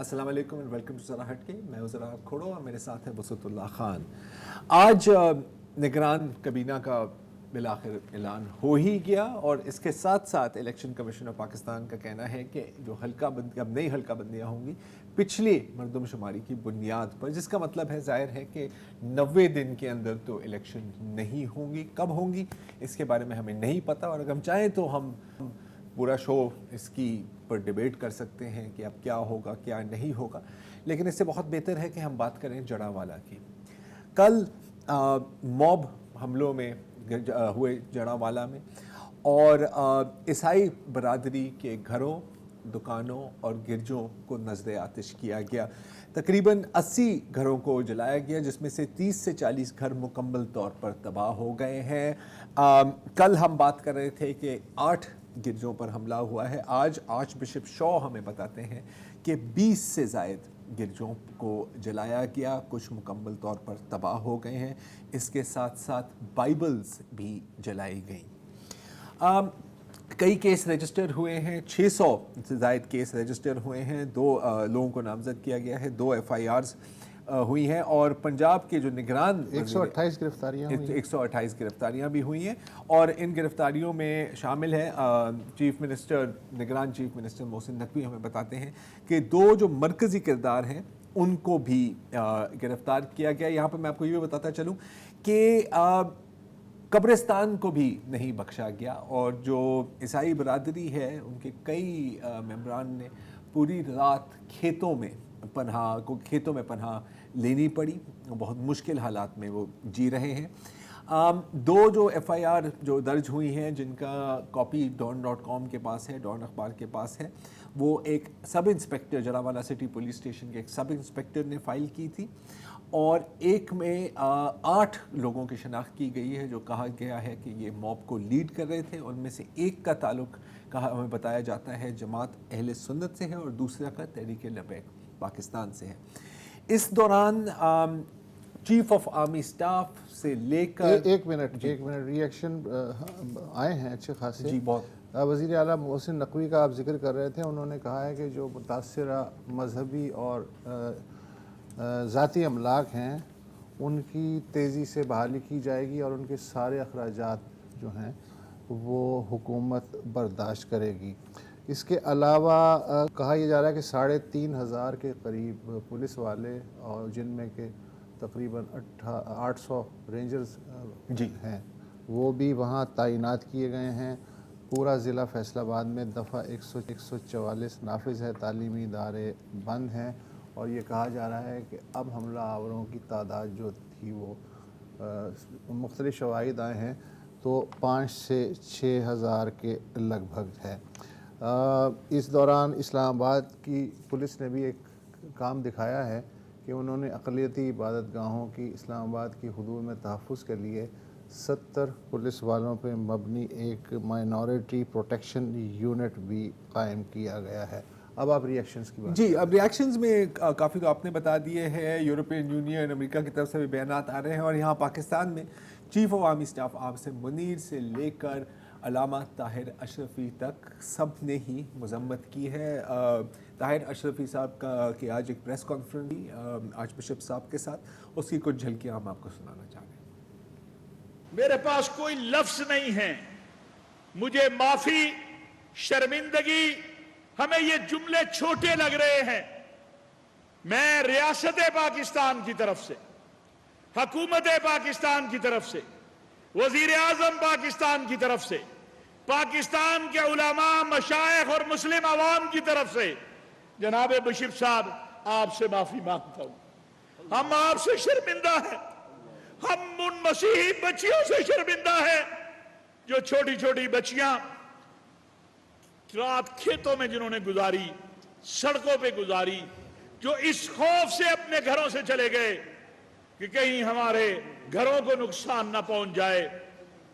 السلام علیکم and welcome to ذرا ہٹ کے. میں ہوں ذرا کھوڑو اور میرے ساتھ ہے وسعت اللہ خان. آج نگران کابینہ کا بالآخر اعلان ہو ہی گیا اور اس کے ساتھ ساتھ الیکشن کمیشن آف پاکستان کا کہنا ہے کہ جو حلقہ بندی اب نئی حلقہ بندیاں ہوں گی پچھلی مردم شماری کی بنیاد پر، جس کا مطلب ہے ظاہر ہے کہ 90 دن کے اندر تو الیکشن نہیں ہوں گی. کب ہوں گی اس کے بارے میں ہمیں نہیں پتہ، اور اگر ہم چاہیں تو ہم پورا شو اس کی پر ڈیبیٹ کر سکتے ہیں کہ اب کیا ہوگا کیا نہیں ہوگا، لیکن اس سے بہت بہتر ہے کہ ہم بات کریں جڑاوالا کی. کل موب حملوں میں ہوئے جڑاوالا میں، اور عیسائی برادری کے گھروں، دکانوں اور گرجوں کو نذر آتش کیا گیا. تقریباً 80 گھروں کو جلایا گیا، جس میں سے 30 سے 40 گھر مکمل طور پر تباہ ہو گئے ہیں. کل ہم بات کر رہے تھے کہ 8 گرجوں پر حملہ ہوا ہے. آج آرچ بشپ شو ہمیں بتاتے ہیں کہ 20 سے زائد گرجوں کو جلایا گیا، کچھ مکمل طور پر تباہ ہو گئے ہیں. اس کے ساتھ ساتھ بائبلز بھی جلائی گئیں. کئی کیس رجسٹر ہوئے ہیں، 600 سے زائد کیس رجسٹر ہوئے ہیں. 2 لوگوں کو نامزد کیا گیا ہے، 2 FIRs ہوئی ہیں، اور پنجاب کے جو نگران 128 گرفتاریاں ہوئی ہیں. 128 گرفتاریاں بھی ہوئی ہیں، اور ان گرفتاریوں میں شامل ہے چیف منسٹر، نگران چیف منسٹر محسن نقوی ہمیں بتاتے ہیں کہ 2 جو مرکزی کردار ہیں ان کو بھی گرفتار کیا گیا. یہاں پہ میں آپ کو یہ بھی بتاتا چلوں کہ قبرستان کو بھی نہیں بخشا گیا، اور جو عیسائی برادری ہے ان کے کئی ممبران نے پوری رات کھیتوں میں پناہ لینی پڑی. بہت مشکل حالات میں وہ جی رہے ہیں. 2 جو FIR جو درج ہوئی ہیں، جن کا کاپی ڈان.com کے پاس ہے، ڈان اخبار کے پاس ہے، وہ ایک sub inspector, Jaranwala city police station کے ایک سب انسپیکٹر نے فائل کی تھی، اور ایک میں 8 لوگوں کی شناخت کی گئی ہے جو کہا گیا ہے کہ یہ موب کو لیڈ کر رہے تھے. ان میں سے ایک کا تعلق ہمیں بتایا جاتا ہے جماعت اہل سنت سے ہے، اور دوسرا کا تحریک لبیک پاکستان سے ہے. اس دوران چیف آف آرمی اسٹاف سے لے کر ایک منٹ ری ایکشن آئے ہیں اچھے خاصے. جی بہت. وزیر اعلیٰ محسن نقوی کا آپ ذکر کر رہے تھے، انہوں نے کہا ہے کہ جو متاثرہ مذہبی اور ذاتی املاک ہیں ان کی تیزی سے بحالی کی جائے گی، اور ان کے سارے اخراجات جو ہیں وہ حکومت برداشت کرے گی. اس کے علاوہ کہا یہ جا رہا ہے کہ 3,500 کے قریب پولیس والے، اور جن میں کہ تقریباً 800 رینجرز ہیں، وہ بھی وہاں تعینات کیے گئے ہیں. پورا ضلع فیصل آباد میں دفعہ 144 نافذ ہے، تعلیمی ادارے بند ہیں، اور یہ کہا جا رہا ہے کہ اب حملہ آوروں کی تعداد جو تھی وہ مختلف شواہد آئے ہیں تو 5 سے 6,000 کے لگ بھگ ہے. اس دوران اسلام آباد کی پولیس نے بھی ایک کام دکھایا ہے کہ انہوں نے اقلیتی عبادت گاہوں کی اسلام آباد کی حدود میں تحفظ کے لیے 70 پولیس والوں پہ مبنی ایک مائنورٹی پروٹیکشن یونٹ بھی قائم کیا گیا ہے. اب آپ ری ایکشنز کی بات. جی، اب ری ایکشنز میں کافی تو آپ نے بتا دیے ہیں. یورپین یونین، امریکہ کی طرف سے بھی بیانات آ رہے ہیں، اور یہاں پاکستان میں chief of army staff Asim Munir سے لے کر علامہ طاہر اشرفی تک سب نے ہی مذمت کی ہے. طاہر اشرفی صاحب کی آج ایک پریس کانفرنس تھی آرچ بشپ صاحب کے ساتھ، اس کی کچھ جھلکیاں ہم آپ کو سنانا چاہ رہے ہیں. میرے پاس کوئی لفظ نہیں ہے، مجھے معافی، شرمندگی، ہمیں یہ جملے چھوٹے لگ رہے ہیں. میں ریاست پاکستان کی طرف سے، حکومت پاکستان کی طرف سے، وزیر اعظم پاکستان کی طرف سے، پاکستان کے علماء، مشائخ اور مسلم عوام کی طرف سے جناب بشپ صاحب آپ سے معافی مانگتا ہوں. ہم آپ سے شرمندہ ہیں، ہم ان مسیحی بچیوں سے شرمندہ ہیں جو چھوٹی چھوٹی بچیاں رات کھیتوں میں جنہوں نے گزاری، سڑکوں پہ گزاری، جو اس خوف سے اپنے گھروں سے چلے گئے کہ کہیں ہمارے گھروں کو نقصان نہ پہنچ جائے.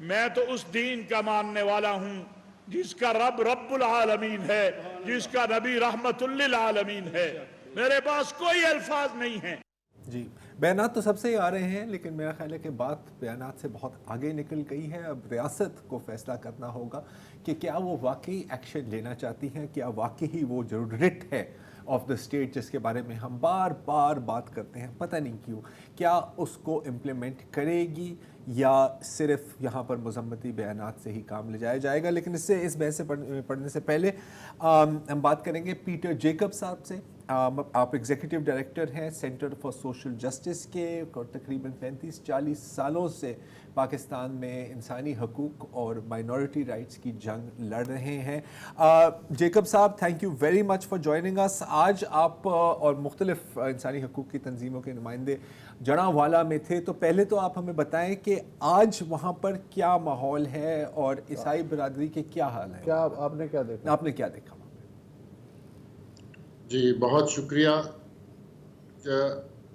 میں تو اس دین کا ماننے والا ہوں جس کا رب رب العالمین ہے، جس کا نبی رحمت للعالمین ہے. میرے پاس کوئی الفاظ نہیں ہیں. جی، بیانات تو سب سے ہی آ رہے ہیں، لیکن میرا خیال ہے کہ بات بیانات سے بہت آگے نکل گئی ہے. اب ریاست کو فیصلہ کرنا ہوگا کہ کیا وہ واقعی ایکشن لینا چاہتی ہیں، کیا واقعی وہ جو رٹ ہے آف دا اسٹیٹ جس کے بارے میں ہم بار بار بات کرتے ہیں، پتہ نہیں کیوں، کیا اس کو امپلیمنٹ کرے گی یا صرف یہاں پر مذمتی بیانات سے ہی کام لے جایا جائے گا؟ لیکن اس بحث سے پڑھنے سے پہلے ہم بات کریں گے پیٹر جیکب صاحب سے. آپ ایگزیکٹو ڈائریکٹر ہیں سینٹر فار سوشل جسٹس کے، اور تقریباً 35-40 سالوں سے پاکستان میں انسانی حقوق اور مائنورٹی رائٹس کی جنگ لڑ رہے ہیں. جیکب صاحب، thank you very much for joining us. آج آپ اور مختلف انسانی حقوق کی تنظیموں کے نمائندے جڑاں والا میں تھے، تو پہلے تو آپ ہمیں بتائیں کہ آج وہاں پر کیا ماحول ہے اور عیسائی برادری کے کیا حال ہے؟ کیا آپ نے کیا دیکھا؟ آپ نے کیا دیکھا؟ جی بہت شکریہ.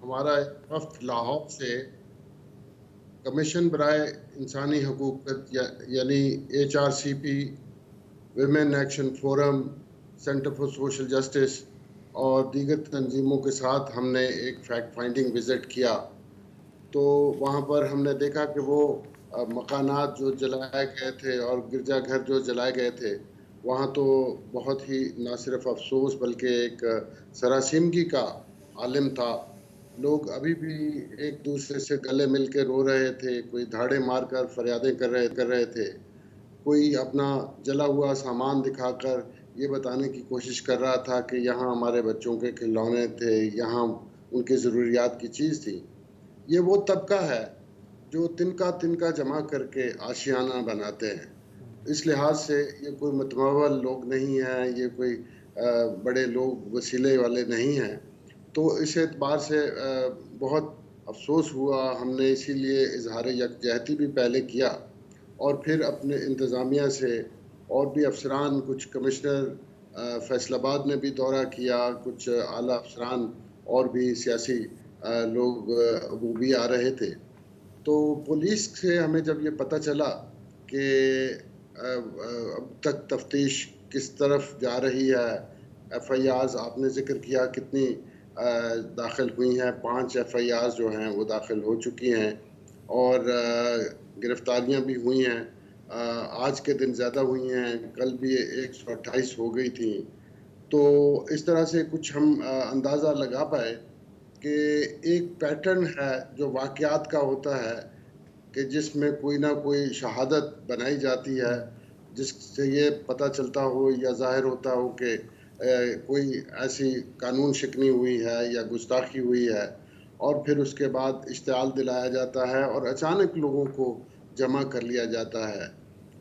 ہمارا وفد لاہور سے کمیشن برائے انسانی حقوق یعنی HRCP، women action forum, centre for social justice اور دیگر تنظیموں کے ساتھ ہم نے ایک فیکٹ فائنڈنگ وزٹ کیا. تو وہاں پر ہم نے دیکھا کہ وہ مکانات جو جلائے گئے تھے اور گرجا گھر جو جلائے گئے تھے، وہاں تو بہت ہی نہ صرف افسوس بلکہ ایک سراسیمگی کا عالم تھا. لوگ ابھی بھی ایک دوسرے سے گلے مل کے رو رہے تھے، کوئی دھاڑے مار کر فریادیں کر رہے تھے، کوئی اپنا جلا ہوا سامان دکھا کر یہ بتانے کی کوشش کر رہا تھا کہ یہاں ہمارے بچوں کے کھلونے تھے، یہاں ان کی ضروریات کی چیز تھی. یہ وہ طبقہ ہے جو تنکا جمع کر کے آشیانہ بناتے ہیں. اس لحاظ سے یہ کوئی متمول لوگ نہیں ہیں، یہ کوئی بڑے لوگ وسیلے والے نہیں ہیں. تو اس اعتبار سے بہت افسوس ہوا. ہم نے اسی لیے اظہار یکجہتی بھی پہلے کیا اور پھر اپنے انتظامیہ سے اور بھی افسران، کچھ کمشنر فیصل آباد نے بھی دورہ کیا، کچھ اعلیٰ افسران اور بھی سیاسی لوگ وہ بھی آ رہے تھے. تو پولیس سے ہمیں جب یہ پتہ چلا کہ اب تک تفتیش کس طرف جا رہی ہے، FIRs آپ نے ذکر کیا کتنی داخل ہوئی ہیں، 5 FIRs جو ہیں وہ داخل ہو چکی ہیں اور گرفتاریاں بھی ہوئی ہیں. آج کے دن زیادہ ہوئی ہیں، کل بھی 128 ہو گئی تھیں. تو اس طرح سے کچھ ہم اندازہ لگا پائے کہ ایک پیٹرن ہے جو واقعات کا ہوتا ہے کہ جس میں کوئی نہ کوئی شہادت بنائی جاتی ہے، جس سے یہ پتہ چلتا ہو یا ظاہر ہوتا ہو کہ کوئی ایسی قانون شکنی ہوئی ہے یا گستاخی ہوئی ہے، اور پھر اس کے بعد اشتعال دلایا جاتا ہے اور اچانک لوگوں کو جمع کر لیا جاتا ہے.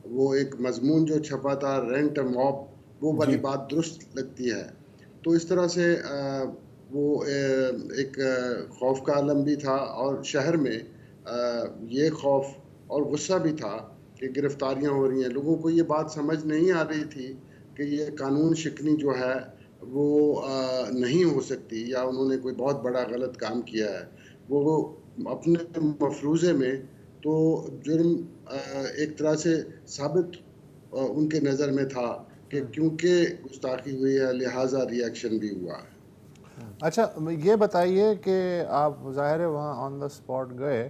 وہ ایک مضمون جو چھپا تھا رینٹ موب، وہ والی بات درست لگتی ہے. تو اس طرح سے وہ ایک خوف کا عالم بھی تھا اور شہر میں یہ خوف اور غصہ بھی تھا کہ گرفتاریاں ہو رہی ہیں. لوگوں کو یہ بات سمجھ نہیں آ رہی تھی کہ یہ قانون شکنی جو ہے وہ نہیں ہو سکتی یا انہوں نے کوئی بہت بڑا غلط کام کیا ہے. وہ اپنے مفروضے میں تو جرم ایک طرح سے ثابت ان کے نظر میں تھا کہ کیونکہ گستاخی ہوئی ہے لہٰذا ری ایکشن بھی ہوا ہے. اچھا یہ بتائیے کہ آپ ظاہر ہے وہاں آن دا اسپاٹ گئے،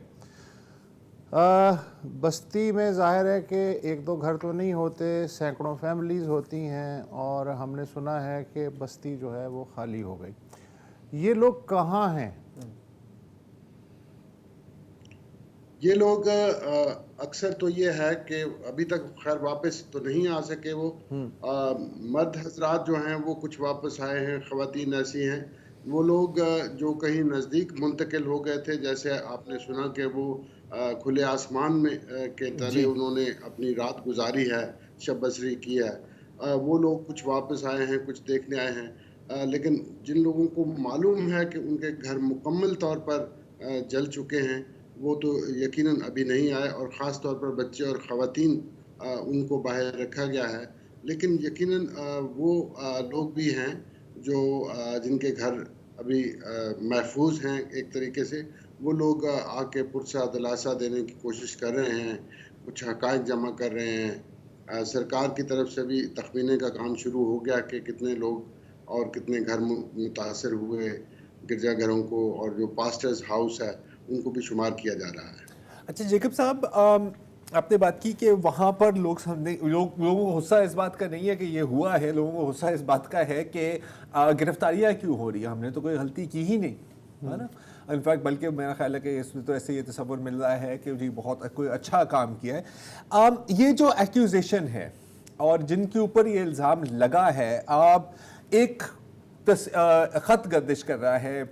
بستی میں ظاہر ہے کہ 1-2 گھر تو نہیں ہوتے، سینکڑوں فیملیز ہوتی ہیں اور ہم نے سنا ہے کہ بستی جو ہے وہ خالی ہو گئی. یہ لوگ کہاں ہیں؟ یہ لوگ اکثر تو یہ ہے کہ ابھی تک خیر واپس تو نہیں آ سکے. وہ مرد حضرات جو ہیں وہ کچھ واپس آئے ہیں، خواتین ایسی ہیں. وہ لوگ جو کہیں نزدیک منتقل ہو گئے تھے، جیسے آپ نے سنا کہ وہ کھلے آسمان میں کے تلے انہوں نے اپنی رات گزاری ہے، شب بسری کی ہے، وہ لوگ کچھ واپس آئے ہیں، کچھ دیکھنے آئے ہیں. لیکن جن لوگوں کو معلوم ہے کہ ان کے گھر مکمل طور پر جل چکے ہیں، وہ تو یقیناً ابھی نہیں آئے، اور خاص طور پر بچے اور خواتین ان کو باہر رکھا گیا ہے. لیکن یقیناً وہ لوگ بھی ہیں جو جن کے گھر ابھی محفوظ ہیں ایک طریقے سے. وہ لوگ آ کے پرسہ دلاسا دینے کی کوشش کر رہے ہیں، کچھ حقائق جمع کر رہے ہیں. سرکار کی طرف سے بھی تخمینے کا کام شروع ہو گیا کہ کتنے لوگ اور کتنے گھر متاثر ہوئے گرجا گھروں کو، اور جو پاسٹرز ہاؤس ہے ان کو بھی شمار کیا جا رہا ہے. اچھا جیکب صاحب، آپ نے بات کی کہ وہاں پر لوگوں کو غصہ اس بات کا نہیں ہے کہ یہ ہوا ہے، لوگوں کو غصہ اس بات کا ہے کہ گرفتاریاں کیوں ہو رہی ہیں، ہم نے تو کوئی غلطی کی ہی نہیں، ہے نا. انفیکٹ بلکہ میرا خیال ہے کہ اس میں تو ایسے یہ تصور مل رہا ہے کہ جی بہت کوئی اچھا کام کیا ہے. یہ جو ایکیوزیشن ہے اور جن کے اوپر یہ الزام لگا ہے، آپ ایک خط گردش کر رہا ہے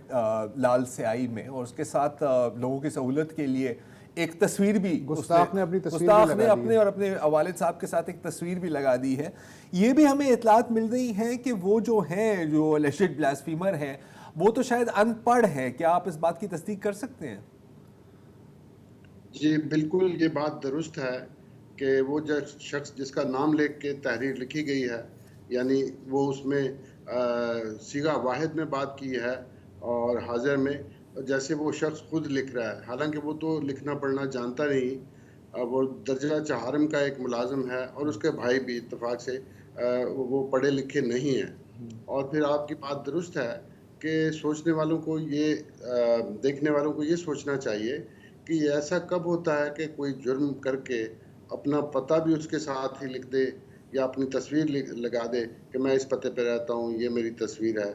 لال سیاہی میں، اور اس کے ساتھ لوگوں کی سہولت کے لیے ایک تصویر بھی گستاخ نے اپنی تصویر گستاخ نے اپنے اور اپنے والد صاحب کے ساتھ ایک تصویر بھی لگا دی ہے. یہ بھی ہمیں اطلاعات مل رہی ہیں کہ وہ جو ہیں جو الیجڈ بلاسفیمر ہیں وہ تو شاید ان پڑھ ہے. کیا آپ اس بات کی تصدیق کر سکتے ہیں؟ جی بالکل، یہ بات درست ہے کہ وہ جو شخص جس کا نام لے کے تحریر لکھی گئی ہے، یعنی وہ اس میں صیغہ واحد میں بات کی ہے اور حاضر میں جیسے وہ شخص خود لکھ رہا ہے، حالانکہ وہ تو لکھنا پڑھنا جانتا نہیں. وہ درجہ چہارم کا ایک ملازم ہے اور اس کے بھائی بھی اتفاق سے وہ پڑھے لکھے نہیں ہیں. اور پھر آپ کی بات درست ہے کہ سوچنے والوں کو یہ دیکھنے والوں کو یہ سوچنا چاہیے کہ یہ ایسا کب ہوتا ہے کہ کوئی جرم کر کے اپنا پتہ بھی اس کے ساتھ ہی لکھ دے یا اپنی تصویر لگا دے کہ میں اس پتے پہ رہتا ہوں، یہ میری تصویر ہے.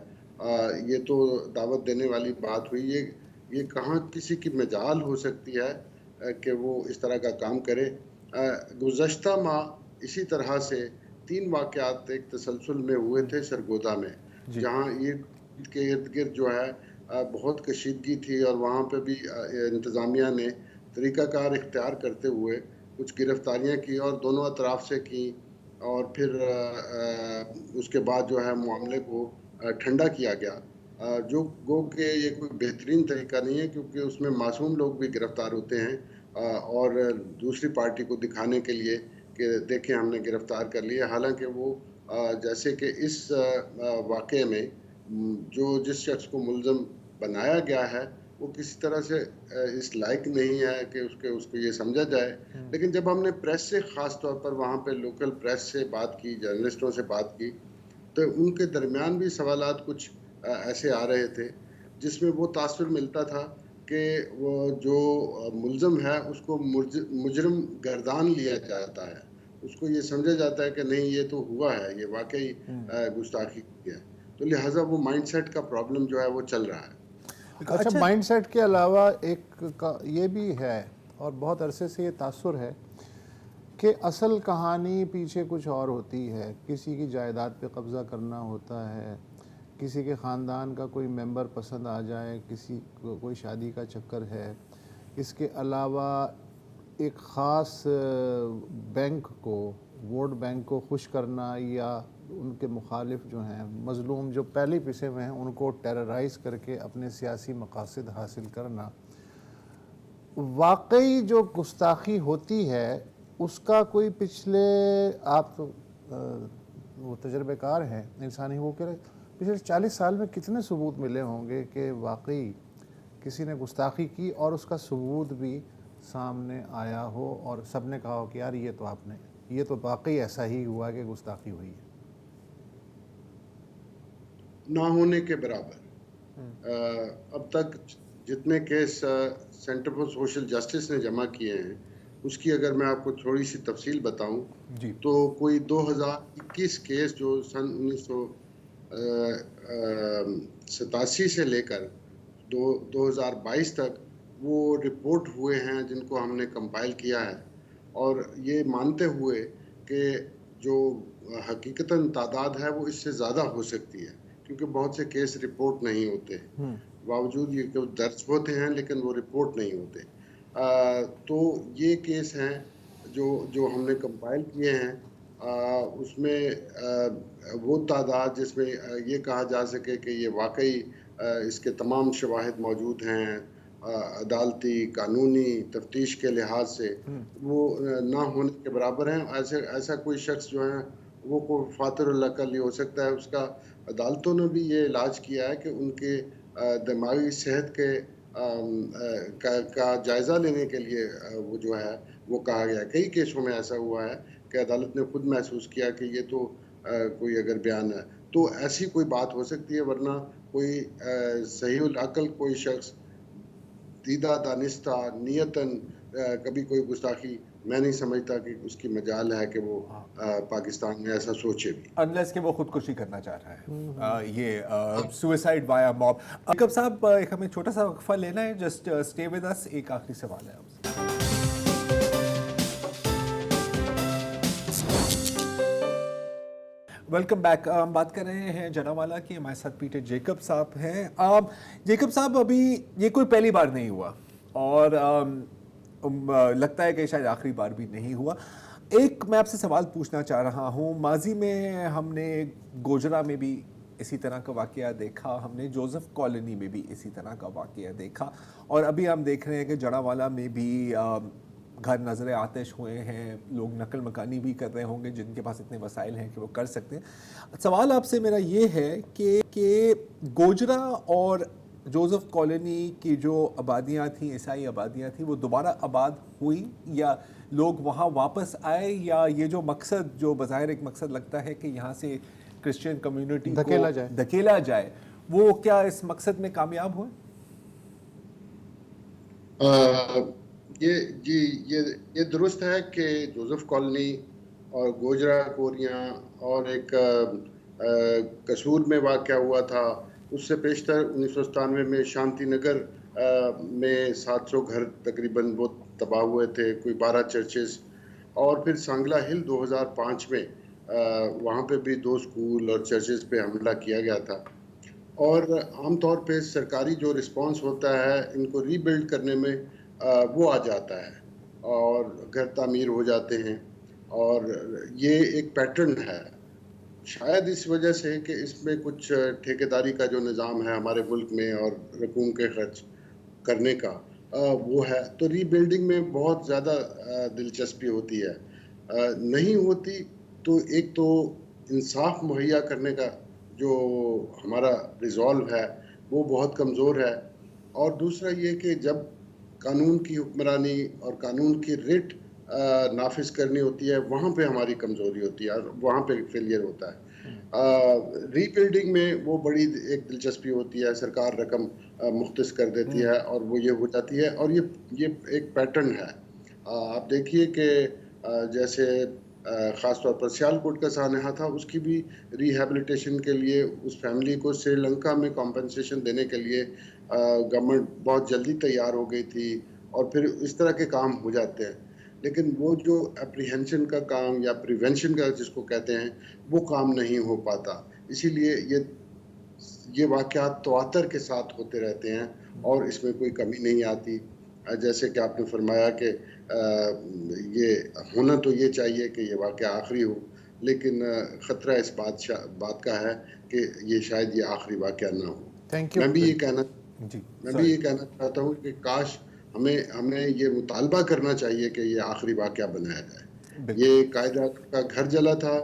یہ تو دعوت دینے والی بات ہوئی. یہ کہاں کسی کی مجال ہو سکتی ہے کہ وہ اس طرح کا کام کرے. گزشتہ ماہ اسی طرح سے 3 واقعات ایک تسلسل میں ہوئے تھے سرگودا میں، جہاں عید کے ارد گرد جو ہے بہت کشیدگی تھی اور وہاں پہ بھی انتظامیہ نے طریقہ کار اختیار کرتے ہوئے کچھ گرفتاریاں کی اور دونوں اطراف سے کی، اور پھر اس کے بعد جو ہے معاملے کو ٹھنڈا کیا گیا، جو گو کہ یہ کوئی بہترین طریقہ نہیں ہے کیونکہ اس میں معصوم لوگ بھی گرفتار ہوتے ہیں اور دوسری پارٹی کو دکھانے کے لیے کہ دیکھیں ہم نے گرفتار کر لیے، حالانکہ وہ جیسے کہ اس واقعے میں جو جس شخص کو ملزم بنایا گیا ہے وہ کسی طرح سے اس لائق نہیں ہے کہ اس کو یہ سمجھا جائے. لیکن جب ہم نے پریس سے خاص طور پر وہاں پہ لوکل پریس سے بات کی، جرنلسٹوں سے بات کی، تو ان کے درمیان بھی سوالات کچھ ایسے آ رہے تھے جس میں وہ تاثر ملتا تھا کہ وہ جو ملزم ہے اس کو مجرم گردان لیا جاتا ہے، اس کو یہ سمجھا جاتا ہے کہ نہیں یہ تو ہوا ہے، یہ واقعی گستاخی ہے. تو لہٰذا وہ مائنڈ سیٹ کا پرابلم جو ہے وہ چل رہا ہے. اچھا، مائنڈ سیٹ کے علاوہ ایک یہ بھی ہے اور بہت عرصے سے یہ تاثر ہے کہ اصل کہانی پیچھے کچھ اور ہوتی ہے. کسی کی جائیداد پہ قبضہ کرنا ہوتا ہے، کسی کے خاندان کا کوئی ممبر پسند آ جائے، کسی کو کوئی شادی کا چکر ہے. اس کے علاوہ ایک خاص بینک کو، ووٹ بینک کو خوش کرنا یا ان کے مخالف جو ہیں مظلوم جو پہلے پسے ہوئے ہیں ان کو ٹیررائز کر کے اپنے سیاسی مقاصد حاصل کرنا. واقعی جو گستاخی ہوتی ہے اس کا کوئی پچھلے، آپ تو وہ تجربہ کار ہیں انسانی حقوق کے، پچھلے 40 سال میں کتنے ثبوت ملے ہوں گے کہ واقعی کسی نے گستاخی کی اور اس کا ثبوت بھی سامنے آیا ہو اور سب نے کہا ہو کہ یار یہ تو واقعی ایسا ہی ہوا کہ گستاخی ہوئی ہے. نہ ہونے کے برابر. اب تک جتنے case centre for social justice نے جمع کیے ہیں اس کی اگر میں آپ کو تھوڑی سی تفصیل بتاؤں تو کوئی 2021 کیس جو سن 1987 سے لے کر 2022 تک وہ رپورٹ ہوئے ہیں جن کو ہم نے کمپائل کیا ہے، اور یہ مانتے ہوئے کہ جو حقیقتاً تعداد ہے وہ اس سے زیادہ ہو سکتی ہے کیونکہ بہت سے کیس رپورٹ نہیں ہوتے، باوجود یہ کہ درج ہوتے ہیں لیکن وہ رپورٹ نہیں ہوتے. تو یہ کیس ہیں جو ہم نے کمپائل کیے ہیں. اس میں وہ تعداد جس میں یہ کہا جا سکے کہ یہ واقعی اس کے تمام شواہد موجود ہیں عدالتی قانونی تفتیش کے لحاظ سے، وہ نہ ہونے کے برابر ہیں. ایسا کوئی شخص جو ہے وہ کوئی فاتر اللہ کا ہو سکتا ہے، اس کا عدالتوں نے بھی یہ علاج کیا ہے کہ ان کے دماغی صحت کا جائزہ لینے کے لیے وہ جو ہے وہ کہا گیا. کئی کیسوں میں ایسا ہوا ہے کہ عدالت نے خود محسوس کیا کہ یہ تو کوئی اگر بیان ہے تو ایسی کوئی بات ہو سکتی ہے، ورنہ کوئی صحیح العقل کوئی شخص دیدہ دانستہ نیتاً کبھی کوئی گستاخی میں نہیں سمجھتا کہ اس کی مجال ہے کہ وہ پاکستان میں ایسا سوچے بھی. انلیس کہ وہ خودکشی کرنا چاہ رہا ہے، یہ سوئسائڈ وایا موب. جیکب صاحب ایک ہمیں چھوٹا سا وقفہ لینا ہے، جسٹ اسٹے ود اس. ایک آخری سوال ہے آپ سے. Welcome back. ہم بات کر رہے ہیں جناوالا کی. ہمارے ساتھ پیٹر جیکب صاحب ہیں. جیکب صاحب ابھی یہ کوئی پہلی بار نہیں ہوا اور لگتا ہے کہ شاید آخری بار بھی نہیں ہوا. ایک میں آپ سے سوال پوچھنا چاہ رہا ہوں. ماضی میں ہم نے گوجرا میں بھی اسی طرح کا واقعہ دیکھا، ہم نے جوزف کالونی میں بھی اسی طرح کا واقعہ دیکھا، اور ابھی ہم دیکھ رہے ہیں کہ جناوالا میں بھی گھر نظر آتش ہوئے ہیں. لوگ نقل مکانی بھی کر رہے ہوں گے جن کے پاس اتنے وسائل ہیں کہ وہ کر سکتے ہیں. سوال آپ سے میرا یہ ہے کہ گوجرا اور جوزف کالونی کی جو آبادیاں تھیں، عیسائی آبادیاں تھیں، وہ دوبارہ آباد ہوئی یا لوگ وہاں واپس آئے، یا یہ جو مقصد جو بظاہر ایک مقصد لگتا ہے کہ یہاں سے کرسچین کمیونٹی کو دھکیلا جائے، وہ کیا اس مقصد میں کامیاب ہوئے؟ یہ درست ہے کہ جوزف کالونی اور گوجرا کوریاں اور ایک قصور میں واقع ہوا تھا. اس سے پیشتر 1997 میں شانتی نگر میں 700 گھر تقریباً وہ تباہ ہوئے تھے، کوئی 12 چرچز، اور پھر سانگلا ہل 2005 میں وہاں پہ بھی 2 سکول اور چرچز پہ حملہ کیا گیا تھا. اور عام طور پہ سرکاری جو رسپانس ہوتا ہے ان کو ری بلڈ کرنے میں وہ آ جاتا ہے اور گھر تعمیر ہو جاتے ہیں، اور یہ ایک پیٹرن ہے. شاید اس وجہ سے کہ اس میں کچھ ٹھیکیداری کا جو نظام ہے ہمارے ملک میں اور رقوم کے خرچ کرنے کا وہ ہے، تو ری بلڈنگ میں بہت زیادہ دلچسپی ہوتی ہے. نہیں ہوتی تو ایک تو انصاف مہیا کرنے کا جو ہمارا ریزالو ہے وہ بہت کمزور ہے، اور دوسرا یہ کہ جب قانون کی حکمرانی اور قانون کی ریٹ نافذ کرنی ہوتی ہے وہاں پہ ہماری کمزوری ہوتی ہے اور وہاں پہ فیلئر ہوتا ہے. ری بلڈنگ میں وہ بڑی ایک دلچسپی ہوتی ہے، سرکار رقم مختص کر دیتی ہے اور وہ یہ ہو جاتی ہے، اور یہ ایک پیٹرن ہے. آپ دیکھیے کہ جیسے خاص طور پر سیالکوٹ کا سانحہ تھا، اس کی بھی ریہیبلیٹیشن کے لیے اس فیملی کو سری لنکا میں کمپنسیشن دینے کے لیے گورنمنٹ بہت جلدی تیار ہو گئی تھی، اور پھر اس طرح کے کام ہو جاتے ہیں. لیکن وہ جو اپریہنشن کا کام یا پریونشن کا جس کو کہتے ہیں وہ کام نہیں ہو پاتا. اسی لیے یہ واقعات تواتر کے ساتھ ہوتے رہتے ہیں اور اس میں کوئی کمی نہیں آتی. جیسے کہ آپ نے فرمایا کہ یہ ہونا تو یہ چاہیے کہ یہ واقعہ آخری ہو، لیکن خطرہ اس بات کا ہے کہ یہ شاید یہ آخری واقعہ نہ ہو. میں بھی یہ کہنا چاہتا ہوں کہ کاش ہمیں یہ مطالبہ کرنا چاہیے کہ یہ آخری واقعہ بنایا جائے. یہ قائد اعظم کا گھر جلا تھا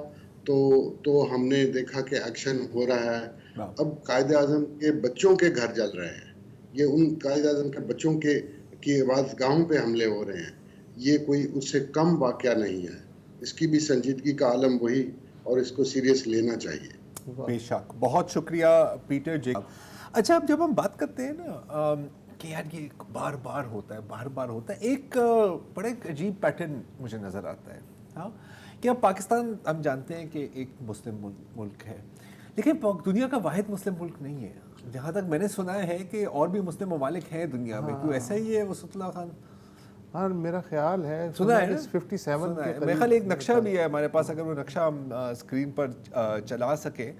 تو ہم نے دیکھا کہ ایکشن ہو رہا ہے. اب قائد اعظم کے بچوں کے گھر جل رہے ہیں، یہ ان قائد اعظم کے بچوں کی عبادت گاہوں پہ حملے ہو رہے ہیں. یہ کوئی اس سے کم واقعہ نہیں ہے. اس کی بھی سنجیدگی کا عالم وہی، اور اس کو سیریس لینا چاہیے. بے شک. بہت شکریہ پیٹر جیکب. اچھا، اب جب ہم بات کرتے ہیں نا کہ یار یہ بار بار ہوتا ہے، ایک بڑا عجیب پیٹرن مجھے نظر آتا ہے. ہاں، کہ اب پاکستان ہم جانتے ہیں کہ ایک مسلم ملک ہے، لیکن دنیا کا واحد مسلم ملک نہیں ہے. جہاں تک میں نے سنا ہے کہ اور بھی مسلم ممالک ہیں دنیا میں. کیوں ایسا ہی ہے وسط اللہ خان؟ ہاں، میرا خیال ہے سنا ہے 57 کے میرے خیال ایک نقشہ بھی ہے ہمارے پاس، اگر وہ نقشہ ہم اسکرین پر چلا سکیں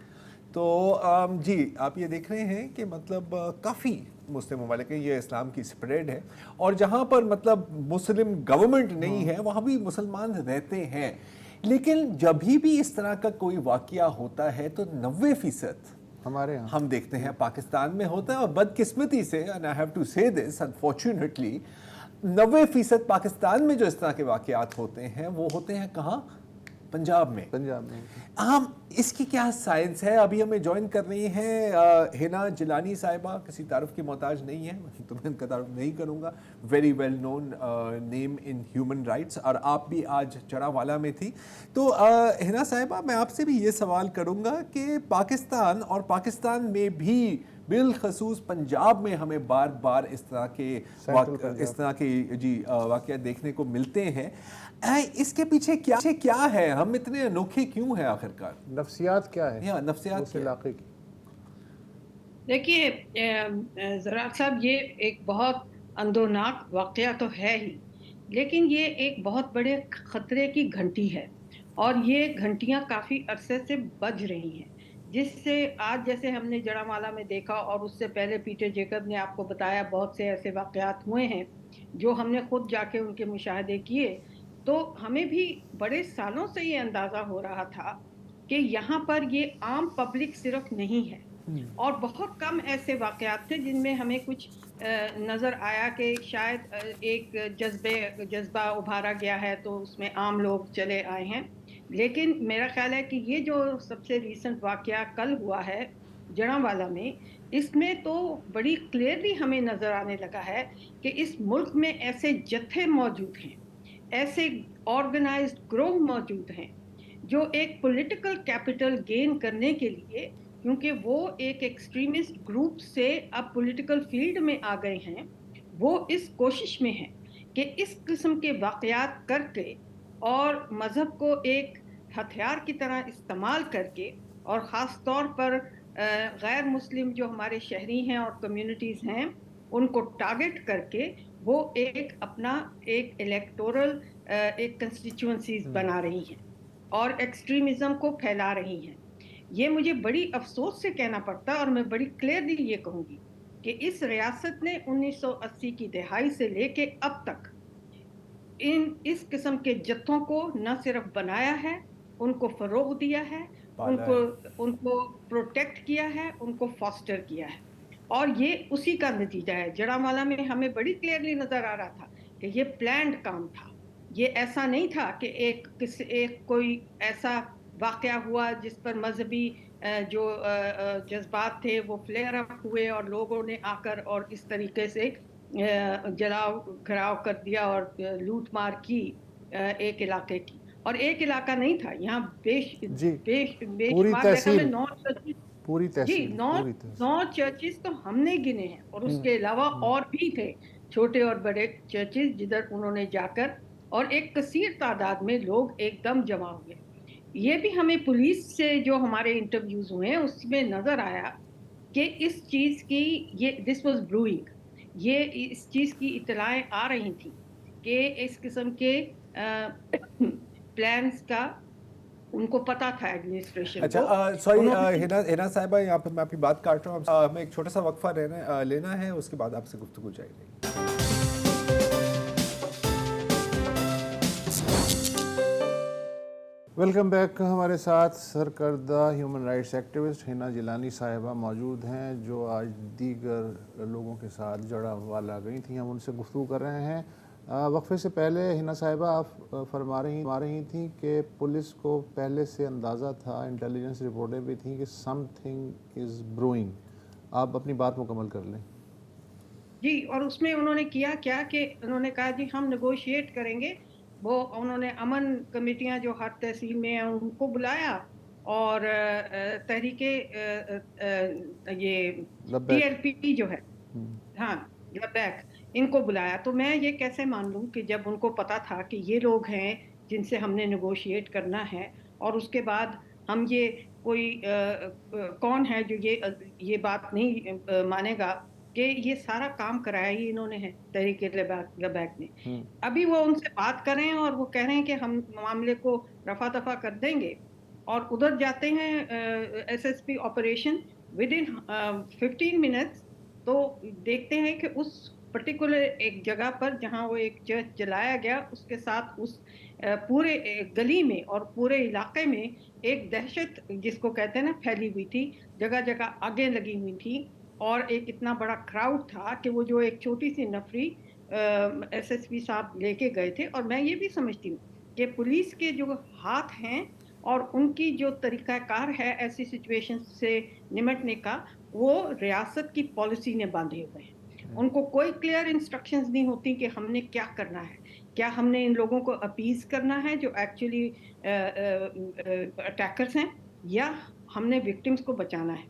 تو. جی، آپ یہ دیکھ رہے ہیں کہ مطلب کافی مسلم ممالک ہیں. یہ اسلام کی اسپریڈ ہے، اور جہاں پر مطلب مسلم گورنمنٹ نہیں ہے وہاں بھی مسلمان رہتے ہیں. لیکن جب بھی اس طرح کا کوئی واقعہ ہوتا ہے تو 90% ہمارے ہم دیکھتے ہیں پاکستان میں ہوتا ہے. اور بدقسمتی سے and I have to say this unfortunately 90% Pakistan میں جو اس طرح کے واقعات ہوتے ہیں وہ ہوتے ہیں کہاں؟ پنجاب میں. اس کی کیا سائنس ہے؟ ابھی ہمیں جوائن کر رہی ہیں ہنا جیلانی صاحبہ. کسی تعارف کی محتاج نہیں ہے تو میں ان کا تعارف نہیں کروں گا. Very well known name in human rights, اور آپ بھی آج جناوالا میں تھی. تو ہنا صاحبہ، میں آپ سے بھی یہ سوال کروں گا کہ پاکستان اور پاکستان میں بھی بالخصوص پنجاب میں ہمیں بار بار اس طرح کے واقعات دیکھنے کو ملتے ہیں. اس کے پیچھے کیا ہے؟ ہم اتنے انوکھے کیوں ہیں آخر کار؟ نفسیات کیا ہے نفسیات اس علاقے کی؟ دیکھیے زراعت صاحب، یہ ایک بہت اندوناک واقعہ تو ہے ہی، لیکن یہ ایک بہت بڑے خطرے کی گھنٹی ہے، اور یہ گھنٹیاں کافی عرصے سے بج رہی ہیں، جس سے آج جیسے ہم نے جڑامالہ میں دیکھا، اور اس سے پہلے پیٹر جیکب نے آپ کو بتایا بہت سے ایسے واقعات ہوئے ہیں جو ہم نے خود جا کے ان کے مشاہدے کیے. تو ہمیں بھی بڑے سالوں سے یہ اندازہ ہو رہا تھا کہ یہاں پر یہ عام پبلک صرف نہیں ہے، اور بہت کم ایسے واقعات تھے جن میں ہمیں کچھ نظر آیا کہ شاید ایک جذبہ ابھارا گیا ہے تو اس میں عام لوگ چلے آئے ہیں. لیکن میرا خیال ہے کہ یہ جو سب سے ریسنٹ واقعہ کل ہوا ہے جڑامالہ میں، اس میں تو بڑی کلیئرلی ہمیں نظر آنے لگا ہے کہ اس ملک میں ایسے جتھے موجود ہیں، ایسے آرگنائزڈ گروہ موجود ہیں جو ایک پولیٹیکل کیپٹل گین کرنے کے لیے، کیونکہ وہ ایک ایکسٹریمسٹ گروپ سے اب پولیٹیکل فیلڈ میں آ گئے ہیں، وہ اس کوشش میں ہیں کہ اس قسم کے واقعات کر کے اور مذہب کو ایک ہتھیار کی طرح استعمال کر کے، اور خاص طور پر غیر مسلم جو ہمارے شہری ہیں اور کمیونٹیز ہیں ان کو ٹارگٹ کر کے وہ ایک اپنا ایک الیکٹورل ایک کنسٹیچوئنسیز بنا رہی ہیں اور ایکسٹریمزم کو پھیلا رہی ہیں. یہ مجھے بڑی افسوس سے کہنا پڑتا ہے، اور میں بڑی کلیئرلی یہ کہوں گی کہ اس ریاست نے 1980 کی دہائی سے لے کے اب تک اس قسم کے جتھوں کو نہ صرف بنایا ہے، ان کو فروغ دیا ہے، ان کو پروٹیکٹ کیا ہے، ان کو فاسٹر کیا ہے، اور یہ اسی کا نتیجہ ہے. جڑامالہ میں ہمیں بڑی کلیئرلی نظر آ رہا تھا کہ یہ پلانڈ کام تھا. یہ ایسا نہیں تھا کہ ایک کوئی ایسا واقعہ ہوا جس پر مذہبی جو جذبات تھے وہ فلیئر اپ ہوئے اور لوگوں نے آ کر اور اس طریقے سے جلاؤ گھراؤ کر دیا اور لوٹ مار کی ایک علاقے کی. اور ایک علاقہ نہیں تھا، یہاں پوری تحصیل، 9 چرچز تو ہم نے گنے ہیں، اور اس کے علاوہ اور بھی تھے چھوٹے اور بڑے چرچز جدھر انہوں نے جا کر، اور ایک کثیر تعداد میں لوگ ایک دم جمع ہوئے. یہ بھی ہمیں پولیس سے جو ہمارے انٹرویوز ہوئے ہیں اس میں نظر آیا کہ اس چیز کی دس واز بروئنگ، یہ اس چیز کی اطلاعیں آ رہی تھیں کہ اس قسم کے پلانز کا ان کو پتا تھا ایڈمنسٹریشن کو. اچھا سوری ہنا صاحبہ، یہاں پہ میں آپ کی بات کاٹ رہا ہوں، ہمیں ایک چھوٹا سا وقفہ لینا ہے، اس کے بعد آپ سے گفتگو جائے گی. Welcome back. ہمارے ساتھ سرکردہ ہیومن رائٹس ایکٹیوسٹ ہنا جیلانی صاحبہ موجود ہیں جو آج دیگر لوگوں کے ساتھ جڑامالہ گئی تھیں. ہم ان سے گفتگو کر رہے ہیں. وقفے سے پہلے ہنا صاحبہ آپ فرما رہی تھیں کہ پولیس کو پہلے سے اندازہ تھا، انٹیلیجنس رپورٹیں بھی تھیں کہ سم تھنگ از بروئنگ. آپ اپنی بات مکمل کر لیں. جی، اور اس میں انہوں نے کیا کہ انہوں نے کہا جی ہم نیگوشیٹ کریں گے. وہ انہوں نے امن کمیٹیاں جو ہر تحصیل میں ہیں ان کو بلایا، اور تحریک یہ TLP جو ہے، ہاں لبیک، ان کو بلایا. تو میں یہ کیسے مان لوں کہ جب ان کو پتا تھا کہ یہ لوگ ہیں جن سے ہم نے نیگوشیٹ کرنا ہے، اور اس کے بعد ہم یہ کوئی کون ہے جو یہ بات نہیں مانے گا کہ یہ سارا کام کرایا ہی انہوں نے ہے تحریک لبیک نے. ابھی وہ ان سے بات کریں اور وہ کہہ رہے ہیں کہ ہم معاملے کو رفع دفع کر دیں گے، اور ادھر جاتے ہیں SSP operation with in 15 minutes. تو دیکھتے ہیں کہ اس پرٹیکولر ایک جگہ پر جہاں وہ ایک چرچ جلایا گیا، اس کے ساتھ اس پورے گلی میں اور پورے علاقے میں ایک دہشت جس کو کہتے ہیں نا پھیلی ہوئی تھی. جگہ جگہ آگیں لگی ہوئی تھی، اور ایک اتنا بڑا کراؤڈ تھا کہ وہ جو ایک چھوٹی سی نفری SSP صاحب لے کے گئے تھے. اور میں یہ بھی سمجھتی ہوں کہ پولیس کے جو ہاتھ ہیں اور ان کی جو طریقہ کار ہے ایسی سچویشن سے نمٹنے کا، وہ ریاست کی پالیسی نے باندھے ہوئے ہیں. ان کو کوئی کلیئر انسٹرکشنز نہیں ہوتی کہ ہم نے کیا کرنا ہے. کیا ہم نے ان لوگوں کو اپیز کرنا ہے جو ایکچولی اٹیکرز ہیں، یا ہم نے وکٹمز کو بچانا ہے.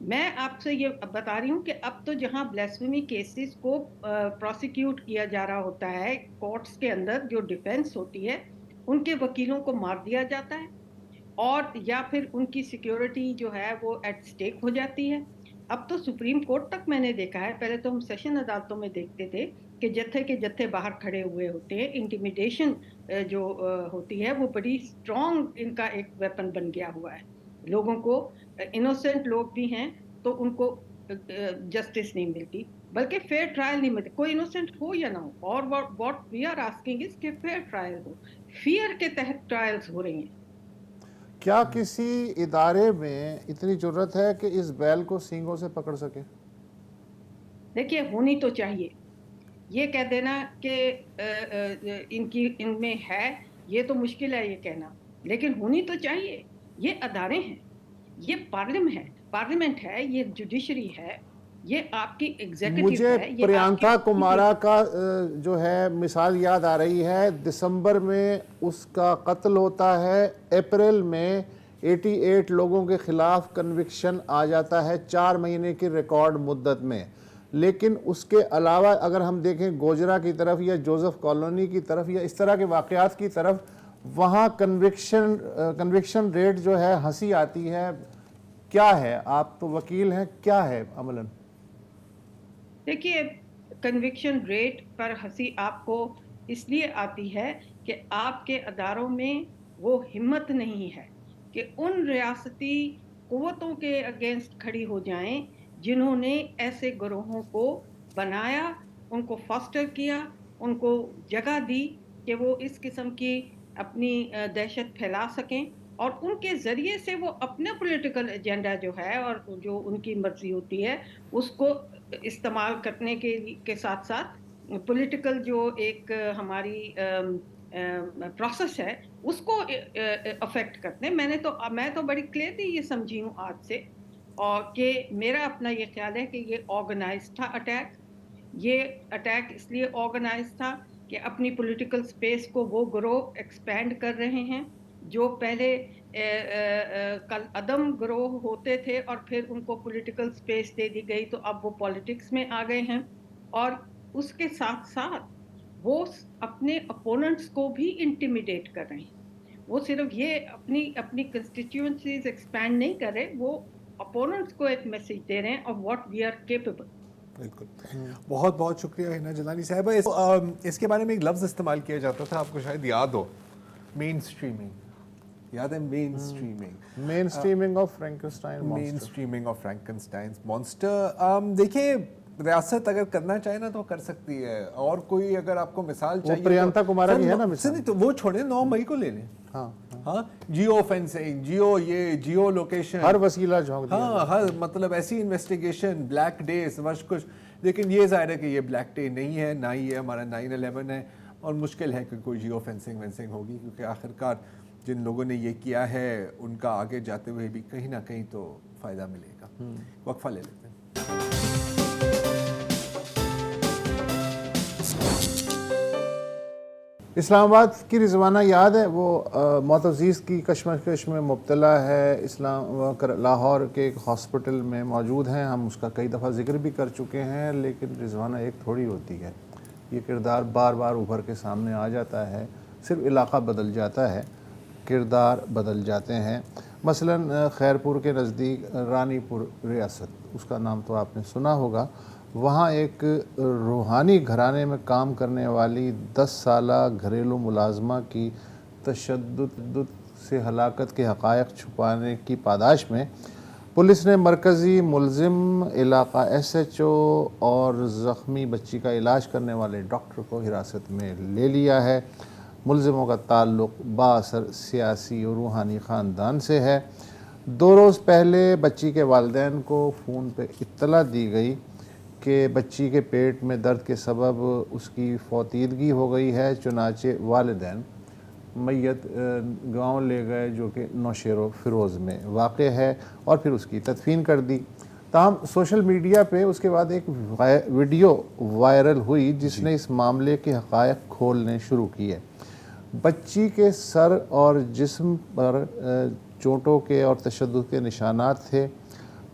میں آپ سے یہ بتا رہی ہوں کہ اب تو جہاں بلیسفیمی کیسز کو پروسیکیوٹ کیا جا رہا ہوتا ہے کورٹس کے اندر، جو ڈیفینس ہوتی ہے ان کے وکیلوں کو مار دیا جاتا ہے اور یا پھر ان کی سیکیورٹی جو ہے وہ ایٹ سٹیک ہو جاتی ہے. اب تو سپریم کورٹ تک میں نے دیکھا ہے، پہلے تو ہم سیشن عدالتوں میں دیکھتے تھے کہ جتھے کے جتھے باہر کھڑے ہوئے ہوتے ہیں، انٹیمیڈیشن جو ہوتی ہے وہ بڑی اسٹرانگ ان کا ایک ویپن بن گیا ہوا ہے. لوگوں کو، انوسینٹ لوگ بھی ہیں تو ان کو جسٹس نہیں ملتی، بلکہ فیئر ٹرائل نہیں ملتی، کوئی انوسینٹ ہو یا نہ ہو. اور what we are asking is کہ فیئر ٹرائل ہو. فیئر کے تحت ٹرائلز ہو رہی ہیں. کیا کسی ادارے میں اتنی جرت ہے کہ اس بیل کو سینگوں سے پکڑ سکے؟ دیکھیے ہونی تو چاہیے. یہ کہہ دینا کہ ان میں ہے، یہ تو مشکل ہے یہ کہنا، لیکن ہونی تو چاہیے. یہ ادارے ہیں، یہ پارلیمنٹ ہے، یہ جوڈیشری ہے، یہ آپ کی ایگزیکٹو مجھے ہے، یہ آپ پریانکا کی کمارا کا جو ہے مثال یاد آ رہی ہے. دسمبر میں اس کا قتل ہوتا ہے، اپریل میں 88 لوگوں کے خلاف کنوکشن آ جاتا ہے 4 مہینے کی ریکارڈ مدت میں. لیکن اس کے علاوہ اگر ہم دیکھیں گوجرا کی طرف یا جوزف کالونی کی طرف یا اس طرح کے واقعات کی طرف، وہاں کنوکشن ریٹ جو ہے ہنسی آتی ہے. کیا ہے، آپ تو وکیل ہیں، کیا ہے عملاً؟ دیکھیے کنوکشن ریٹ پر ہنسی آپ کو اس لیے آتی ہے کہ آپ کے اداروں میں وہ ہمت نہیں ہے کہ ان ریاستی قوتوں کے اگینسٹ کھڑی ہو جائیں جنہوں نے ایسے گروہوں کو بنایا، ان کو فاسٹر کیا، ان کو جگہ دی کہ وہ اس قسم کی اپنی دہشت پھیلا سکیں، اور ان کے ذریعے سے وہ اپنا پولیٹیکل ایجنڈا جو ہے اور جو ان کی مرضی ہوتی ہے اس کو استعمال کرنے کے ساتھ ساتھ پولیٹیکل جو ایک ہماری پروسیس ہے اس کو افیکٹ کرتے ہیں. میں تو بڑی کلیئرلی یہ سمجھی ہوں آج سے، اور کہ میرا اپنا یہ خیال ہے کہ یہ آرگنائز تھا اٹیک. یہ اٹیک اس لیے آرگنائز تھا کہ اپنی پولیٹیکل سپیس کو وہ گروہ ایکسپینڈ کر رہے ہیں جو پہلے کل عدم گروہ ہوتے تھے اور پھر ان کو پولیٹیکل سپیس دے دی گئی تو اب وہ پالیٹکس میں آ گئے ہیں. اور اس کے ساتھ ساتھ وہ اپنے اپوننٹس کو بھی انٹیمیڈیٹ کر رہے ہیں. وہ صرف یہ اپنی کنسٹیٹیوئنسیز ایکسپینڈ نہیں کر رہے، وہ اپوننٹس کو ایک میسج دے رہے ہیں of what we are capable. بالکل. بہت بہت شکریہ ہنا جلانی صاحبہ. اس کے بارے میں ایک لفظ استعمال کیا جاتا تھا، آپ کو شاید یاد ہو، مین اسٹریمنگ. یاد ہے mainstreaming? Mainstreaming of Frankenstein man monster. Streaming of Frankenstein monster. دیکھیے ریاست اگر کرنا چاہے نا تو کر سکتی ہے، اور کوئی اگر آپ کو مثال چاہیے، پریانکا کمارا کی ہے نا مثال، تو وہ چھوڑیں 9 مئی کو لے لیں. ہاں جیو فینسنگ، جیو لوکیشن، ہر وسیلہ جھونک دیا. ہاں ہر مطلب ایسی انویسٹیگیشن، بلیک ڈیز وش کچھ. لیکن یہ ظاہر ہے کہ یہ بلیک ڈے نہیں ہے، نہ ہی یہ ہمارا 9/11 ہے، اور مشکل ہے کہ کوئی جیو فینسنگ ہوگی، کیونکہ آخرکار جن لوگوں نے یہ کیا ہے ان کا آگے جاتے ہوئے بھی کہیں نہ کہیں تو فائدہ ملے گا. وقفہ لے لیتے ہیں. اسلام آباد کی رضوانہ یاد ہے، وہ موت عزیز کی کشمکش میں مبتلا ہے، لاہور کے ایک ہاسپٹل میں موجود ہیں. ہم اس کا کئی دفعہ ذکر بھی کر چکے ہیں، لیکن رضوانہ ایک تھوڑی ہوتی ہے. یہ کردار بار بار ابھر کے سامنے آ جاتا ہے، صرف علاقہ بدل جاتا ہے، کردار بدل جاتے ہیں. مثلاً خیرپور کے نزدیک رانی پور ریاست، اس کا نام تو آپ نے سنا ہوگا. وہاں ایک روحانی گھرانے میں کام کرنے والی 10 سالہ گھریلو ملازمہ کی تشدد سے ہلاکت کے حقائق چھپانے کی پاداش میں پولیس نے مرکزی ملزم، علاقہ SHO اور زخمی بچی کا علاج کرنے والے ڈاکٹر کو حراست میں لے لیا ہے. ملزموں کا تعلق بااثر سیاسی اور روحانی خاندان سے ہے. 2 روز پہلے بچی کے والدین کو فون پہ اطلاع دی گئی کہ بچی کے پیٹ میں درد کے سبب اس کی فوتیدگی ہو گئی ہے. چنانچہ والدین میت گاؤں لے گئے جو کہ نوشہر و فیروز میں واقع ہے، اور پھر اس کی تدفین کر دی. تاہم سوشل میڈیا پہ اس کے بعد ایک ویڈیو وائرل ہوئی جس نے اس معاملے کے حقائق کھولنے شروع کیے. بچی کے سر اور جسم پر چوٹوں کے اور تشدد کے نشانات تھے.